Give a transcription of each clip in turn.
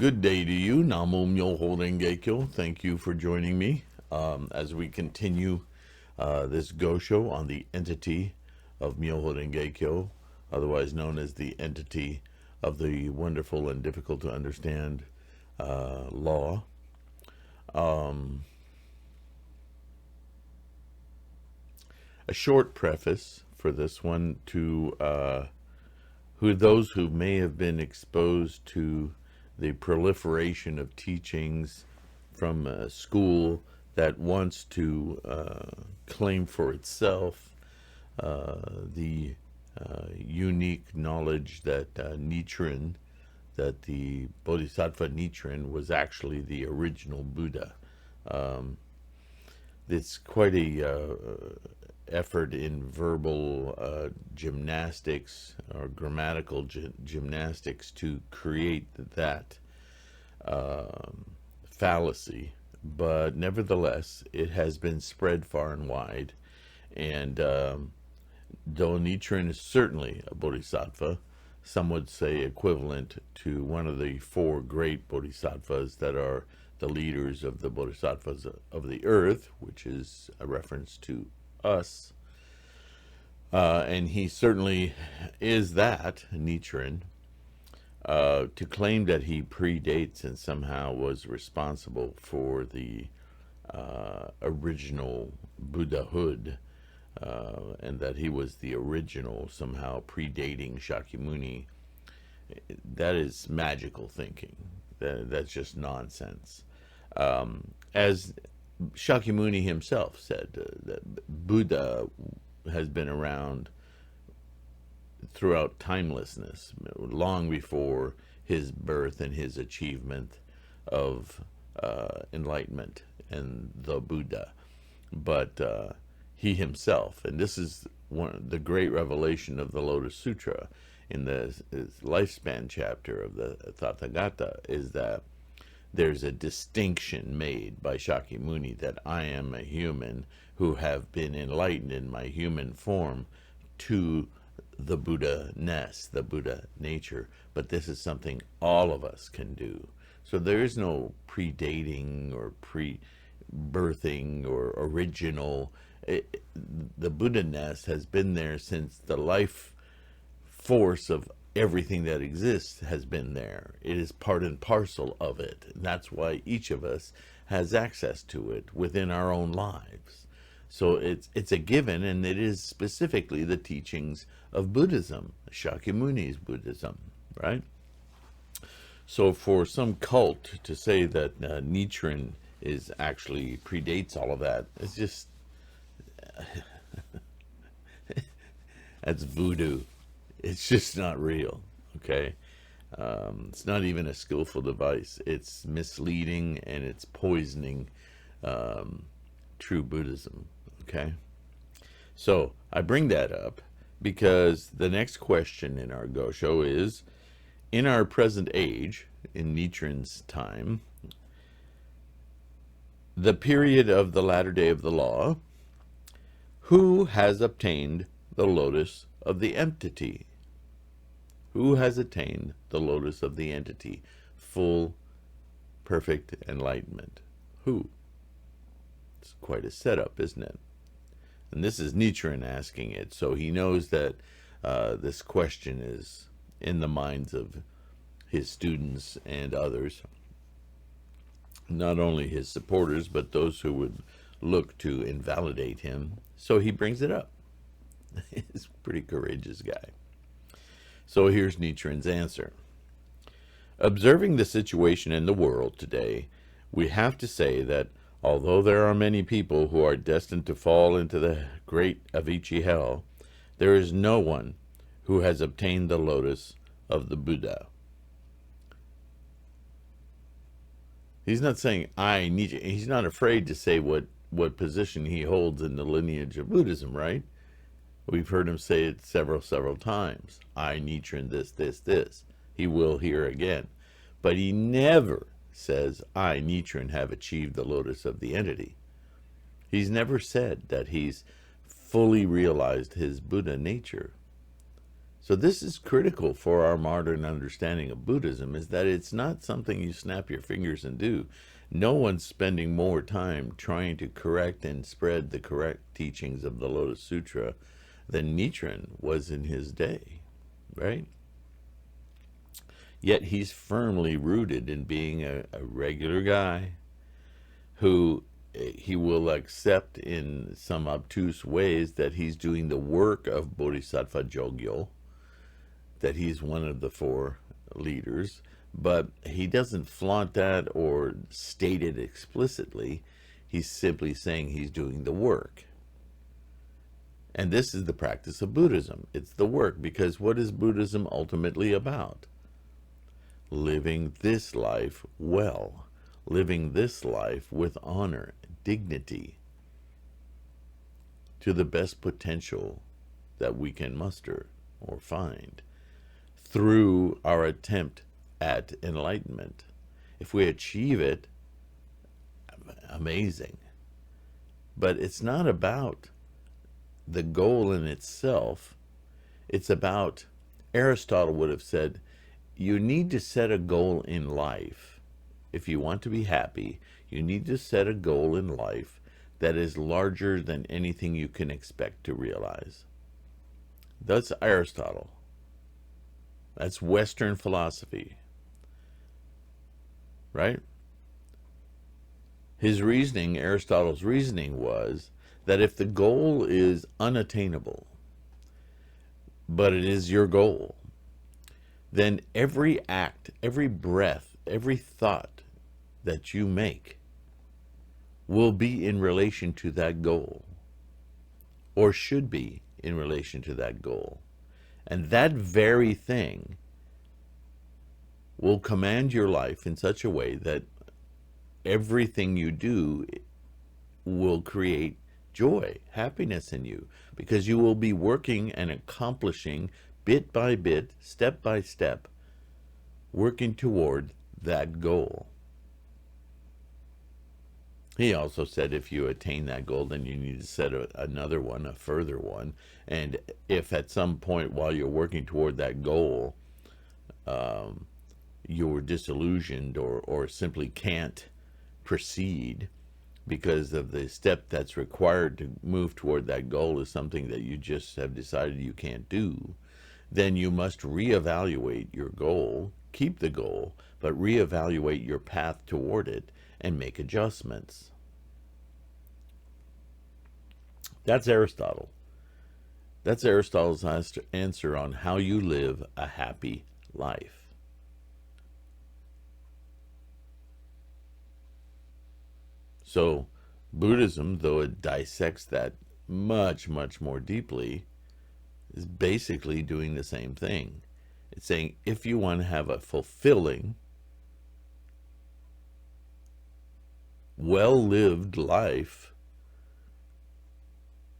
Good day to you. Namo Myoho Renge Kyo. Thank you for joining me as we continue this Gosho on the entity of Myoho Renge Kyo, otherwise known as the entity of the wonderful and difficult to understand law. A short preface for this one to those who may have been exposed to the proliferation of teachings from a school that wants to claim for itself the unique knowledge that Nichiren, that the Bodhisattva Nichiren was actually the original Buddha. It's quite a effort in verbal gymnastics or grammatical gymnastics to create that fallacy, but nevertheless it has been spread far and wide. And though Nichiren is certainly a bodhisattva, some would say equivalent to one of the four great bodhisattvas that are the leaders of the bodhisattvas of the earth, which is a reference to us, and he certainly is that, Nichiren. To claim that he predates and somehow was responsible for the original Buddhahood, and that he was the original, somehow predating Shakyamuni, that is magical thinking. That's just nonsense. As Shakyamuni himself said, that Buddha has been around throughout timelessness, long before his birth and his achievement of enlightenment and the Buddha. But he himself, and this is the great revelation of the Lotus Sutra in the lifespan chapter of the Tathagata, is that there's a distinction made by Shakyamuni that I am a human who have been enlightened in my human form to the Buddha-ness, the Buddha nature. But this is something all of us can do. So there is no predating or pre-birthing or original. The Buddha-ness has been there since the life force of everything that exists has been there. It is part and parcel of it. And that's why each of us has access to it within our own lives. So it's a given, and it is specifically the teachings of Buddhism, Shakyamuni's Buddhism, right? So for some cult to say that Nichiren is actually predates all of that, it's just that's voodoo. It's just not real, okay? It's not even a skillful device. It's misleading, and it's poisoning true Buddhism, okay? So I bring that up because the next question in our Gosho is, in our present age, in Nichiren's time, the period of the latter day of the law, who has obtained the lotus of the entity? Who has attained the lotus of the entity, full, perfect enlightenment? Who? It's quite a setup, isn't it? And this is Nichiren asking it, so he knows that this question is in the minds of his students and others, not only his supporters, but those who would look to invalidate him. So he brings it up. He's a pretty courageous guy. So here's Nichiren's answer. Observing the situation in the world today, we have to say that although there are many people who are destined to fall into the great Avicii hell, there is no one who has obtained the lotus of the Buddha. He's not saying I need you. He's not afraid to say what position he holds in the lineage of Buddhism, right? We've heard him say it several times. I, Nichiren, this. He will here again. But he never says, I, Nichiren, have achieved the lotus of the entity. He's never said that he's fully realized his Buddha nature. So this is critical for our modern understanding of Buddhism, is that it's not something you snap your fingers and do. No one's spending more time trying to correct and spread the correct teachings of the Lotus Sutra than Nichiren was in his day, right? Yet he's firmly rooted in being a regular guy who he will accept in some obtuse ways that he's doing the work of Bodhisattva Jogyo, that he's one of the four leaders, but he doesn't flaunt that or state it explicitly. He's simply saying he's doing the work. And this is the practice of Buddhism. It's the work, because what is Buddhism ultimately about? Living this life well, living this life with honor, dignity, to the best potential that we can muster or find through our attempt at enlightenment. If we achieve it, amazing. But it's not about the goal in itself. It's about, Aristotle would have said, you need to set a goal in life. If you want to be happy, you need to set a goal in life that is larger than anything you can expect to realize. That's Aristotle. That's Western philosophy, right? His reasoning, Aristotle's reasoning, was that if the goal is unattainable, but it is your goal, then every act, every breath, every thought that you make will be in relation to that goal, or should be in relation to that goal. And that very thing will command your life in such a way that everything you do will create joy, happiness in you, because you will be working and accomplishing bit by bit, step by step, working toward that goal. He also said if you attain that goal, then you need to set another one, a further one. And if at some point while you're working toward that goal, you're disillusioned or simply can't proceed because of the step that's required to move toward that goal is something that you just have decided you can't do, then you must reevaluate your goal, keep the goal, but reevaluate your path toward it and make adjustments. That's Aristotle. That's Aristotle's answer on how you live a happy life. So Buddhism, though it dissects that much, much more deeply, is basically doing the same thing. It's saying if you want to have a fulfilling, well-lived life,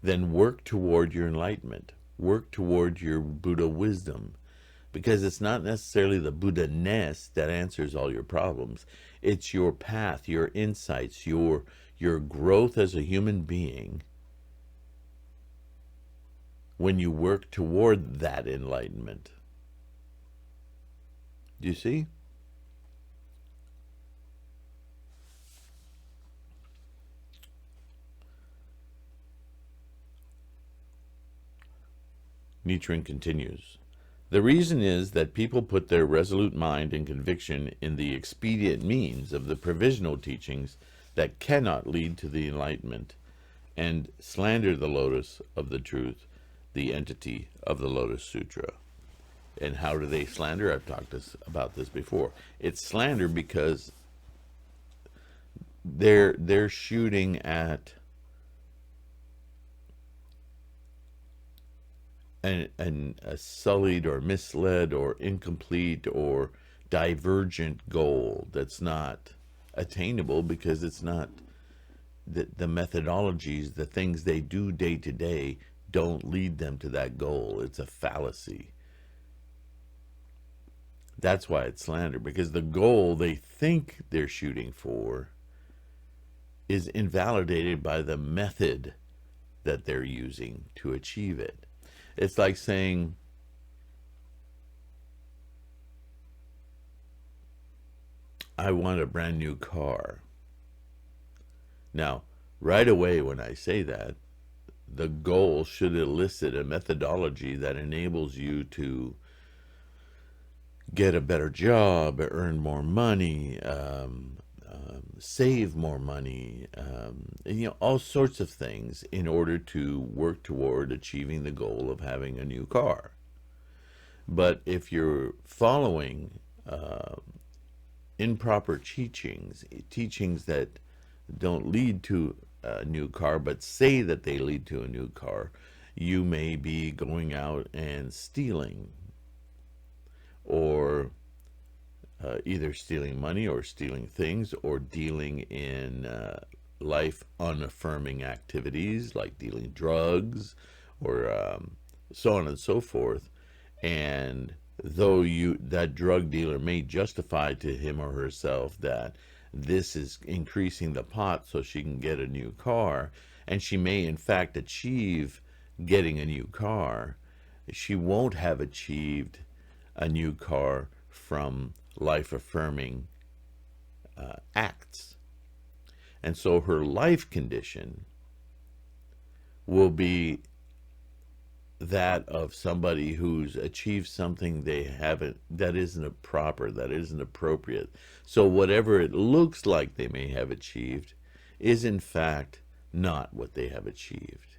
then work toward your enlightenment. Work toward your Buddha wisdom. Because it's not necessarily the Buddha-ness that answers all your problems. It's your path, your insights, your growth as a human being when you work toward that enlightenment. Do you see? Nichiren continues. The reason is that people put their resolute mind and conviction in the expedient means of the provisional teachings that cannot lead to the enlightenment, and slander the lotus of the truth, the entity of the Lotus Sutra. And how do they slander? I've talked about this before. It's slander because they're shooting at a sullied or misled or incomplete or divergent goal that's not attainable, because it's not the methodologies, the things they do day to day don't lead them to that goal. It's a fallacy. That's why it's slander, because the goal they think they're shooting for is invalidated by the method that they're using to achieve it. It's like saying, I want a brand new car. Now, right away when I say that, the goal should elicit a methodology that enables you to get a better job, earn more money, save more money, and, all sorts of things in order to work toward achieving the goal of having a new car. But if you're following improper teachings that don't lead to a new car, but say that they lead to a new car, you may be going out and stealing, or either stealing money or stealing things, or dealing in life unaffirming activities like dealing drugs, or so on and so forth. And though that drug dealer may justify to him or herself that this is increasing the pot so she can get a new car, and she may in fact achieve getting a new car, she won't have achieved a new car from life-affirming acts. And so her life condition will be that of somebody who's achieved something they haven't, that isn't proper, that isn't appropriate. So whatever it looks like they may have achieved is in fact not what they have achieved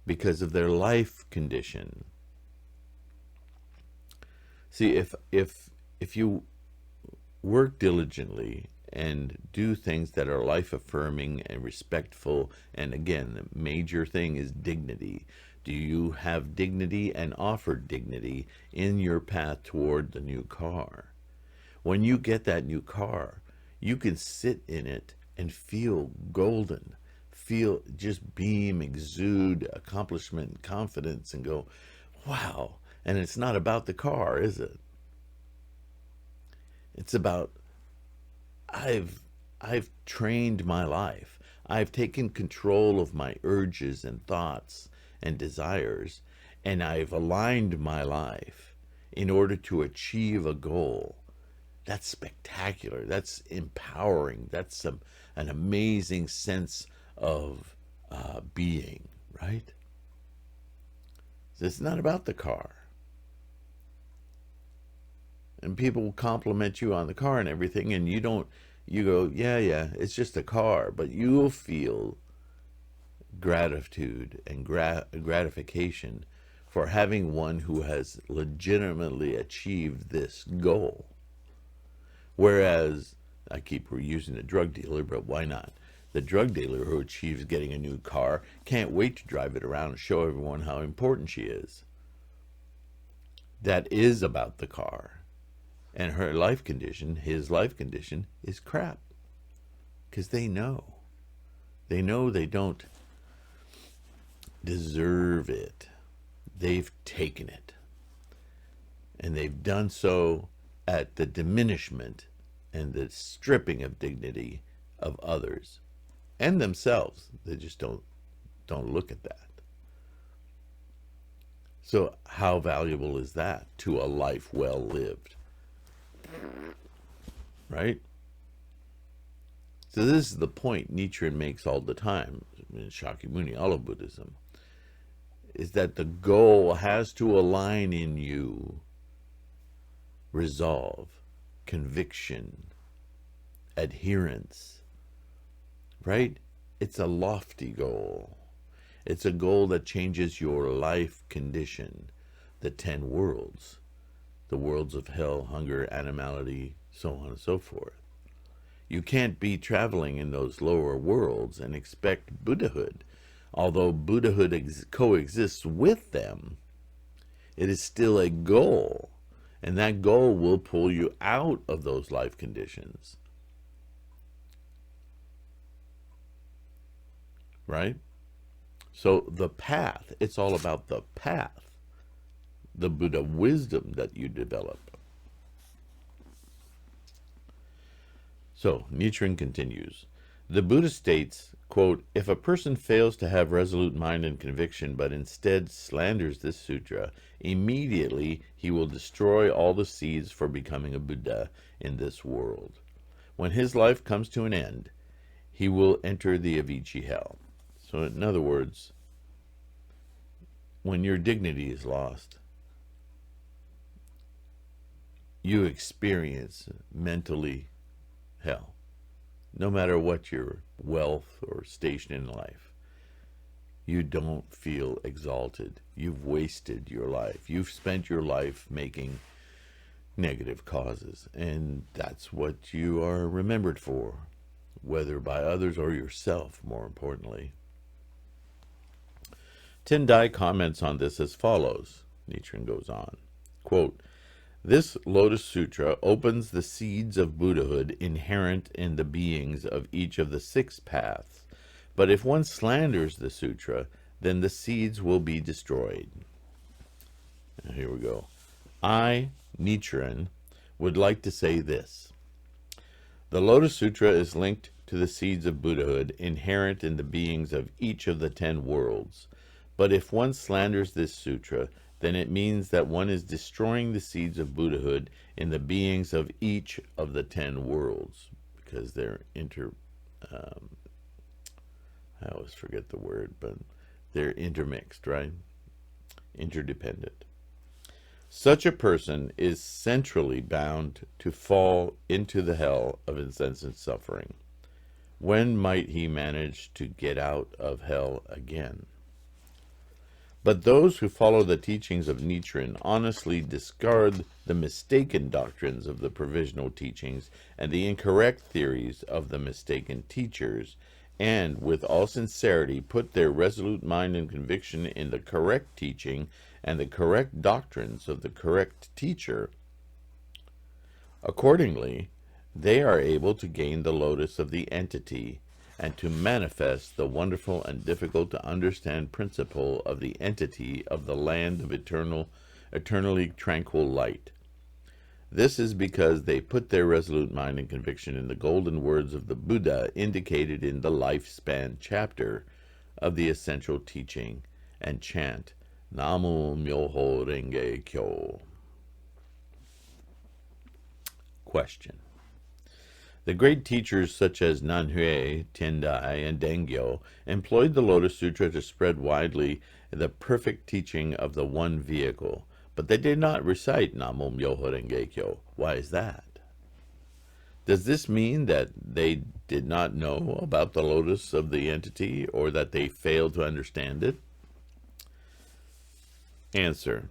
because of their life condition. See, if you work diligently and do things that are life-affirming and respectful, and again, the major thing is dignity. Do you have dignity and offer dignity in your path toward the new car? When you get that new car, you can sit in it and feel golden, feel just beam, exude accomplishment and confidence, and go, wow. And it's not about the car, is it? It's about, I've trained my life. I've taken control of my urges and thoughts and desires, and I've aligned my life in order to achieve a goal. That's spectacular. That's empowering. That's an amazing sense of being, right? So it's not about the car. And people will compliment you on the car and everything, and you go, yeah, it's just a car, but you will feel gratitude and gratification for having one who has legitimately achieved this goal. Whereas, I keep using the drug dealer, but why not? The drug dealer who achieves getting a new car can't wait to drive it around and show everyone how important she is. That is about the car. And her life condition, his life condition, is crap. Because they know. They know they don't deserve it. They've taken it. And they've done so at the diminishment and the stripping of dignity of others and themselves. They just don't look at that. So how valuable is that to a life well lived? Right? So this is the point Nichiren makes all the time in Shakyamuni, all of Buddhism, is that the goal has to align in you resolve, conviction, adherence, right? It's a lofty goal. It's a goal that changes your life condition, the 10 worlds, the worlds of hell, hunger, animality, so on and so forth. You can't be traveling in those lower worlds and expect Buddhahood. Although Buddhahood coexists with them, it is still a goal. And that goal will pull you out of those life conditions. Right? So the path, it's all about the path, the Buddha wisdom that you develop. So Nichiren continues, the Buddha states, quote, "If a person fails to have resolute mind and conviction, but instead slanders this sutra, immediately he will destroy all the seeds for becoming a Buddha in this world. When his life comes to an end, he will enter the Avicii hell." So in other words, when your dignity is lost, you experience mentally hell, no matter what your wealth or station in life. You don't feel exalted. You've wasted your life. You've spent your life making negative causes, and that's what you are remembered for, whether by others or yourself, more importantly. Tendai comments on this as follows. Nichiren goes on, quote, "This Lotus Sutra opens the seeds of Buddhahood inherent in the beings of each of the 6 paths, but if one slanders the sutra, then the seeds will be destroyed." Now here we go. I, Nichiren, would like to say this. The Lotus Sutra is linked to the seeds of Buddhahood inherent in the beings of each of the 10 worlds. But if one slanders this sutra, then it means that one is destroying the seeds of Buddhahood in the beings of each of the 10 worlds, because they're I always forget the word, but they're intermixed, right? Interdependent. Such a person is centrally bound to fall into the hell of insensate suffering. When might he manage to get out of hell again? But those who follow the teachings of Nichiren honestly discard the mistaken doctrines of the provisional teachings and the incorrect theories of the mistaken teachers, and with all sincerity put their resolute mind and conviction in the correct teaching and the correct doctrines of the correct teacher. Accordingly, they are able to gain the lotus of the entity and to manifest the wonderful and difficult to understand principle of the entity of the land of eternally tranquil light. This is because they put their resolute mind and conviction in the golden words of the Buddha indicated in the lifespan chapter of the essential teaching and chant Namu Myoho Renge Kyo. Question. The great teachers such as Nanhui, Tendai, and Dengyo employed the Lotus Sutra to spread widely the perfect teaching of the one vehicle, but they did not recite Namo Myoho Renge Kyo. Why is that? Does this mean that they did not know about the lotus of the entity, or that they failed to understand it? Answer.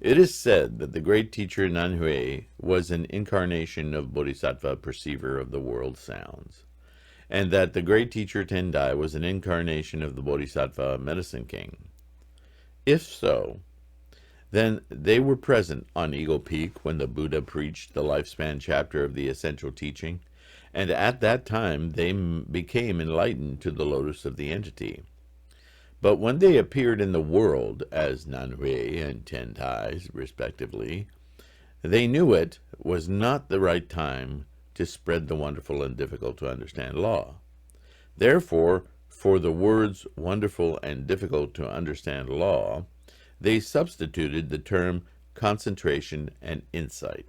It is said that the great teacher Nanhui was an incarnation of Bodhisattva perceiver of the world sounds, and that the great teacher Tendai was an incarnation of the Bodhisattva medicine king. If so, then they were present on Eagle Peak when the Buddha preached the lifespan chapter of the essential teaching, and at that time they became enlightened to the lotus of the entity. But when they appeared in the world as Nanhui and Tendai, respectively, they knew it was not the right time to spread the wonderful and difficult to understand law. Therefore, for the words wonderful and difficult to understand law, they substituted the term concentration and insight,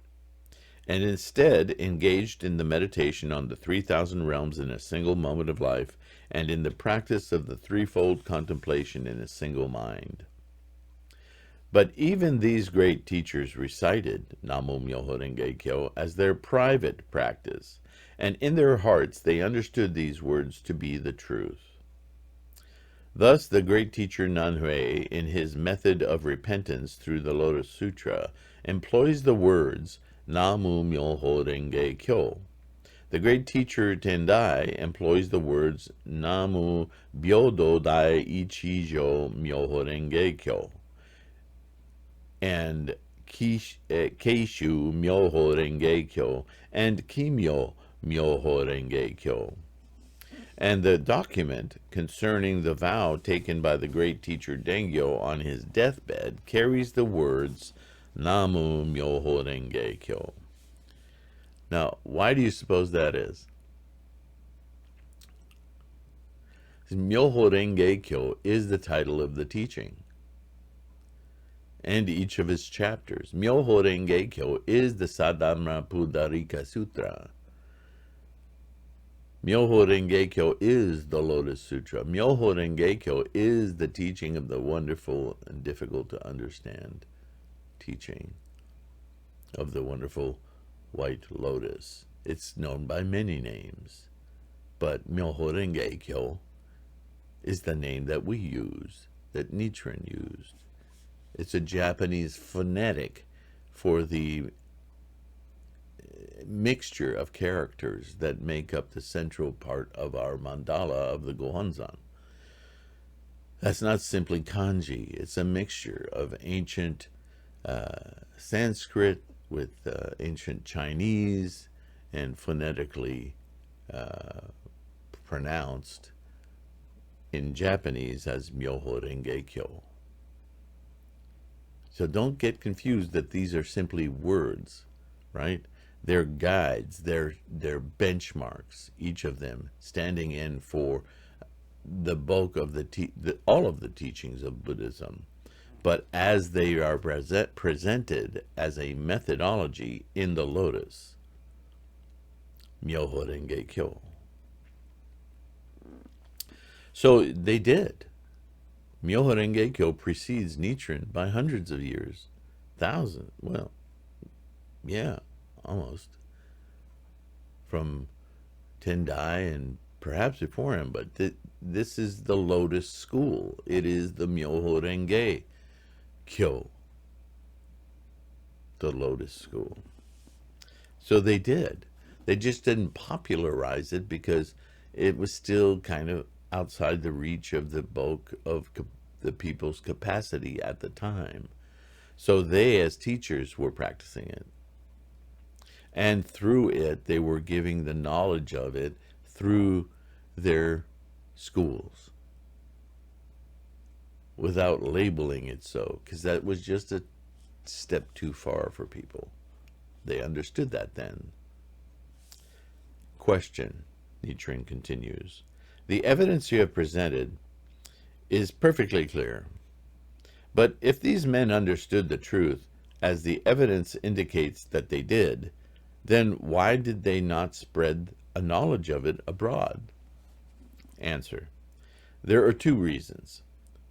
and instead engaged in the meditation on the 3,000 realms in a single moment of life, and in the practice of the threefold contemplation in a single mind. But even these great teachers recited Namo Myoho Renge Kyo as their private practice, and in their hearts they understood these words to be the truth. Thus the great teacher Nanhui, in his method of repentance through the Lotus Sutra, employs the words Namo Myoho Renge Kyo. The great teacher Tendai employs the words Namu Byodo Dai Ichijo Myoho Renge Kyo and Keishu Myoho Renge Kyo and Kimyo Myoho Renge Kyo. And the document concerning the vow taken by the great teacher Dengyo on his deathbed carries the words Namu Myoho Renge Kyo. Now, why do you suppose that is? Myoho Renge Kyo is the title of the teaching and each of its chapters. Myoho Renge Kyo is the Sadhamma Pudarika Sutra. Myoho Renge Kyo is the Lotus Sutra. Myoho Renge Kyo is the teaching of the wonderful and difficult to understand teaching of the wonderful White Lotus. It's known by many names, but Myoho Renge Kyo is the name that we use, that Nichiren used. It's a Japanese phonetic for the mixture of characters that make up the central part of our mandala of the Gohonzon. That's not simply kanji. It's a mixture of ancient Sanskrit with ancient Chinese and phonetically pronounced in Japanese as Myoho Renge Kyo. So don't get confused that these are simply words, right? They're guides, they're benchmarks, each of them standing in for the bulk of all of the teachings of Buddhism, but as they are presented as a methodology in the Lotus, Myoho Renge Kyo. So they did. Myoho Renge Kyo precedes Nichiren by hundreds of years, thousands, well, yeah, almost, from Tendai and perhaps before him, but this is the Lotus school. It is the Myoho Renge Kyo, the Lotus school. So they did. They just didn't popularize it because it was still kind of outside the reach of the bulk of the people's capacity at the time. So they, as teachers, were practicing it. And through it, they were giving the knowledge of it through their schools without labeling it so, because that was just a step too far for people. They understood that then. Question, Nichiren continues. The evidence you have presented is perfectly clear. But if these men understood the truth, as the evidence indicates that they did, then why did they not spread a knowledge of it abroad? Answer. There are two reasons.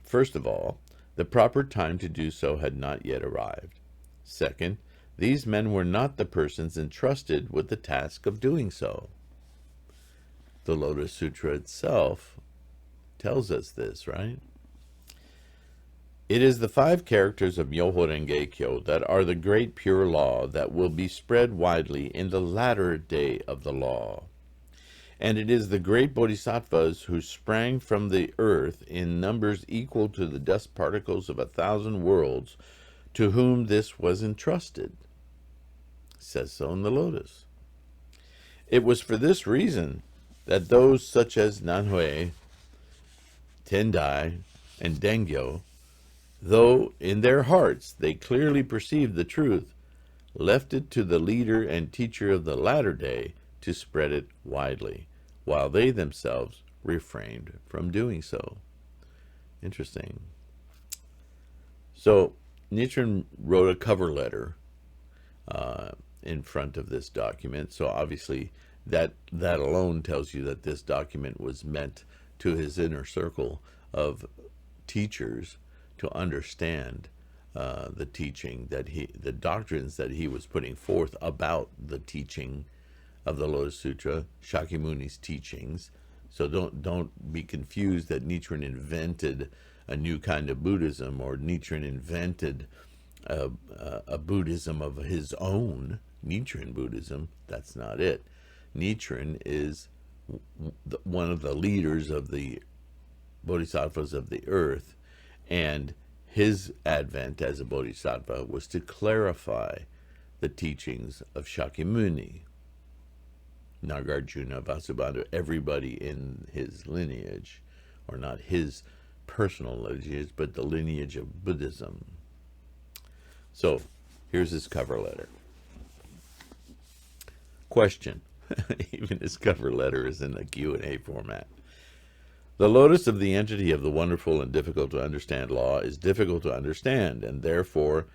First of all, the proper time to do so had not yet arrived. Second, these men were not the persons entrusted with the task of doing so. The Lotus Sutra itself tells us this, right? It is the 5 characters of Myoho Renge Kyo that are the great pure law that will be spread widely in the latter day of the law. And it is the great bodhisattvas who sprang from the earth in numbers equal to the dust particles of 1,000 worlds to whom this was entrusted. It says so in the Lotus. It was for this reason that those such as Nanhui, Tendai, and Dengyo, though in their hearts they clearly perceived the truth, left it to the leader and teacher of the latter day to spread it widely, while they themselves refrained from doing so. Interesting. So Nichiren wrote a cover letter in front of this document. So obviously that alone tells you that this document was meant to his inner circle of teachers to understand the teaching the doctrines that he was putting forth about the teaching of the Lotus Sutra, Shakyamuni's teachings. So don't be confused that Nichiren invented a new kind of Buddhism, or Nichiren invented a Buddhism of his own, Nichiren Buddhism. That's not it. Nichiren is one of the leaders of the bodhisattvas of the earth, and his advent as a bodhisattva was to clarify the teachings of Shakyamuni, Nagarjuna, Vasubandhu, everybody in his lineage, or not his personal lineage, but the lineage of Buddhism. So here's his cover letter. Question. Even his cover letter is in a Q&A format. The lotus of the entity of the wonderful and difficult to understand law is difficult to understand, and therefore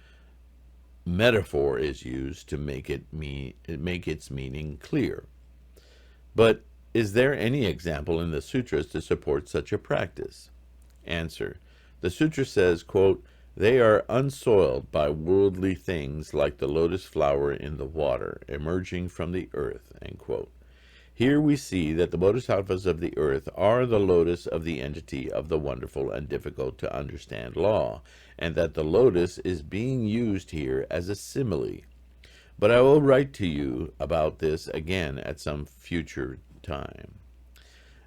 metaphor is used to make its meaning clear. But is there any example in the sutras to support such a practice? Answer. The sutra says, quote, "They are unsoiled by worldly things like the lotus flower in the water, emerging from the earth," end quote. Here we see that the bodhisattvas of the earth are the lotus of the entity of the wonderful and difficult to understand law, and that the lotus is being used here as a simile. But I will write to you about this again at some future time.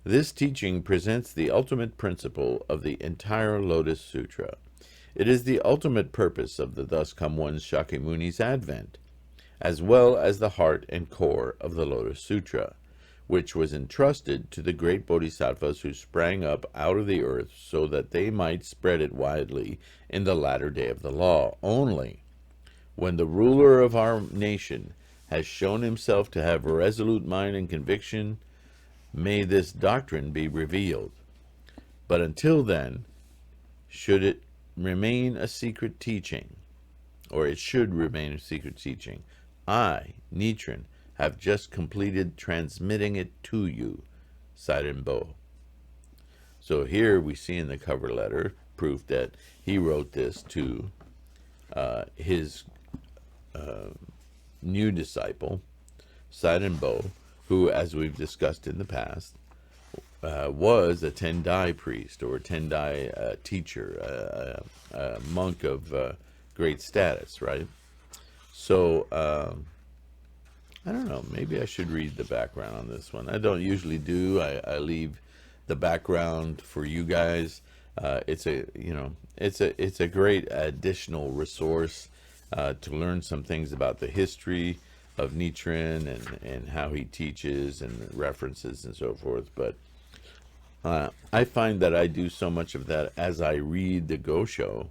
This teaching presents the ultimate principle of the entire Lotus Sutra. It is the ultimate purpose of the Thus Come One Shakyamuni's advent, as well as the heart and core of the Lotus Sutra, which was entrusted to the great bodhisattvas who sprang up out of the earth so that they might spread it widely in the latter day of the law. Only when the ruler of our nation has shown himself to have a resolute mind and conviction, may this doctrine be revealed. But until then, should it remain a secret teaching, or it should remain a secret teaching, I, Nichiren, have just completed transmitting it to you, Sairenbo. So here we see in the cover letter proof that he wrote this to his new disciple, Sairenbo, who, as we've discussed in the past, was a Tendai priest or Tendai teacher, a monk of great status, right? So, I don't know, maybe I should read the background on this one. I don't usually do. I leave the background for you guys. It's a great additional resource to learn some things about the history of Nichiren and how he teaches and references and so forth. But I find that I do so much of that as I read the Gosho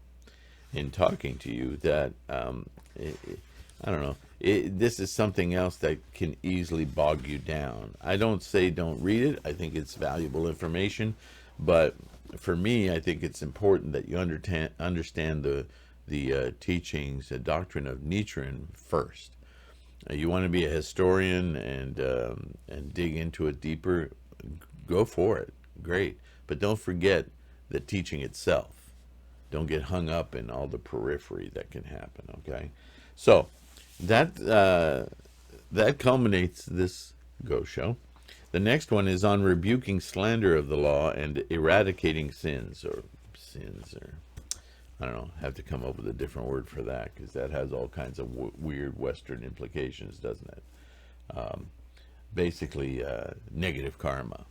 in talking to you that I don't know. This is something else that can easily bog you down. I don't say don't read it. I think it's valuable information. But for me, I think it's important that you understand the teachings, the doctrine of Nichiren first. You want to be a historian and dig into it deeper, go for it. Great. But don't forget the teaching itself. Don't get hung up in all the periphery that can happen, okay? So that culminates this Gosho. The next one is on rebuking slander of the law and eradicating sins, or I don't know, have to come up with a different word for that, because that has all kinds of weird Western implications, doesn't it? Basically, negative karma.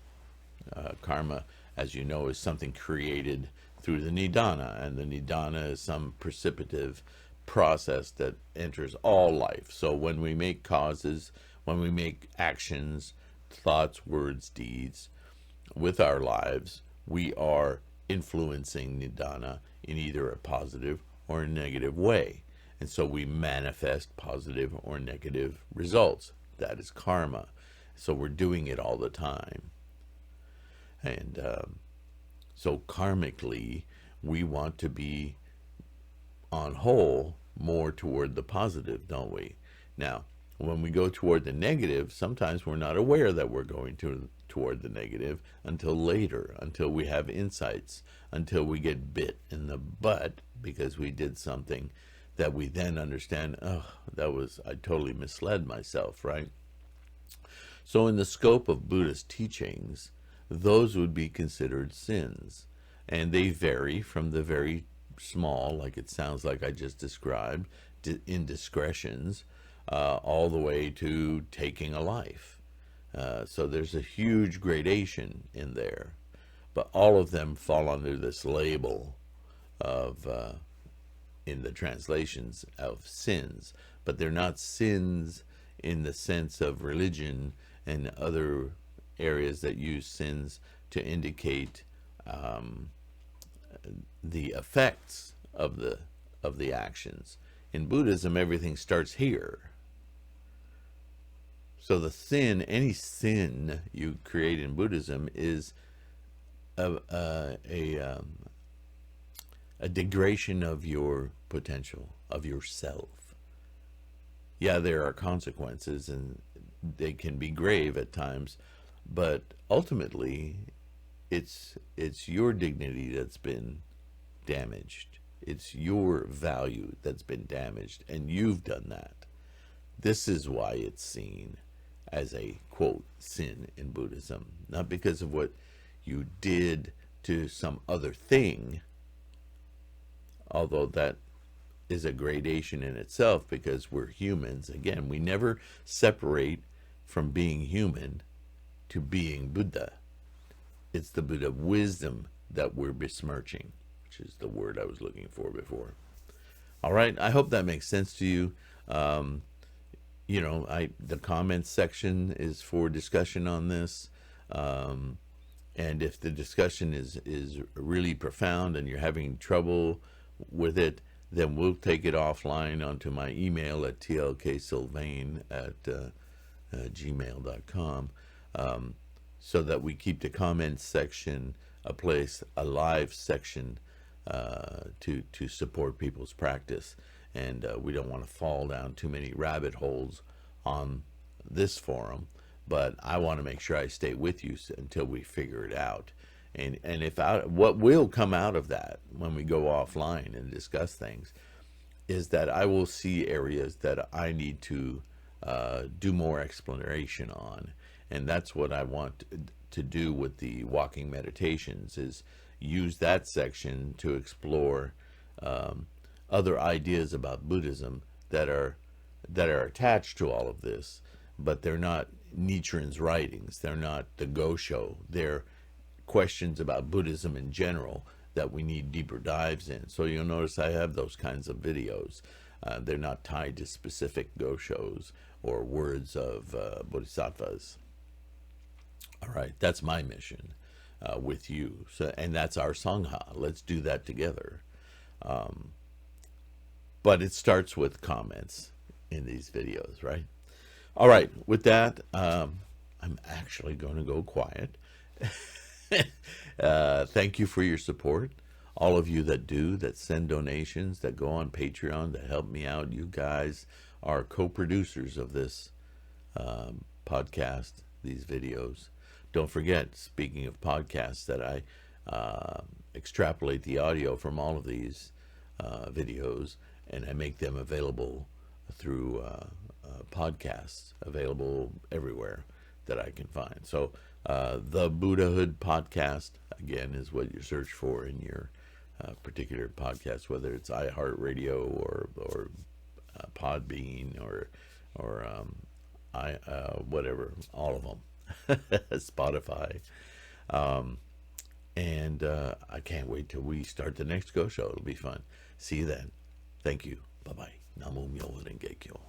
Karma, as you know, is something created through the Nidana, and the Nidana is some precipitative process that enters all life. So when we make causes, when we make actions, thoughts, words, deeds with our lives, we are influencing Nidana in either a positive or a negative way. And so we manifest positive or negative results. That is karma. So we're doing it all the time. And so karmically, we want to be, on whole, more toward the positive, don't we? Now, when we go toward the negative, sometimes we're not aware that we're going toward the negative until later, until we have insights, until we get bit in the butt because we did something that we then understand, oh, I totally misled myself, right? So in the scope of Buddhist teachings, those would be considered sins. And they vary from the very small, like it sounds like I just described, indiscretions, all the way to taking a life. So there's a huge gradation in there. But all of them fall under this label of, in the translations, of sins. But they're not sins in the sense of religion and other areas that use sins to indicate the effects of the actions. In Buddhism, everything starts here. So the sin, any sin you create in Buddhism, is a degradation of your potential, of yourself. Yeah, there are consequences, and they can be grave at times, but ultimately, it's your dignity that's been damaged. It's your value that's been damaged, and you've done that. This is why it's seen as a, quote, sin in Buddhism. Not because of what you did to some other thing, although that is a gradation in itself because we're humans. Again, we never separate from being human to being Buddha. It's the Buddha wisdom that we're besmirching, which is the word I was looking for before. All right, I hope that makes sense to you. The comments section is for discussion on this. And if the discussion is really profound and you're having trouble with it, then we'll take it offline onto my email at tlksylvain@gmail.com, so that we keep the comments section a live section to support people's practice. And we don't want to fall down too many rabbit holes on this forum, but I want to make sure I stay with you until we figure it out. And what will come out of that when we go offline and discuss things is that I will see areas that I need to do more exploration on. And that's what I want to do with the walking meditations, is use that section to explore other ideas about Buddhism that are attached to all of this, but they're not Nichiren's writings. They're not the Gosho. They're questions about Buddhism in general that we need deeper dives in. So you'll notice I have those kinds of videos. They're not tied to specific Goshos or words of Bodhisattvas. All right, that's my mission with you. So, and that's our Sangha. Let's do that together. But it starts with comments in these videos, right? All right, with that, I'm actually going to go quiet. Thank you for your support. All of you that send donations, that go on Patreon, that help me out. You guys are co-producers of this podcast, these videos. Don't forget, speaking of podcasts, that I extrapolate the audio from all of these videos, and I make them available through podcasts, available everywhere that I can find. So the Buddhahood podcast, again, is what you search for in your particular podcast, whether it's iHeartRadio or Podbean or whatever, all of them, Spotify. And I can't wait till we start the next Go Show. It'll be fun. See you then. Thank you. Bye-bye. Namo Myoho Renge Kyo.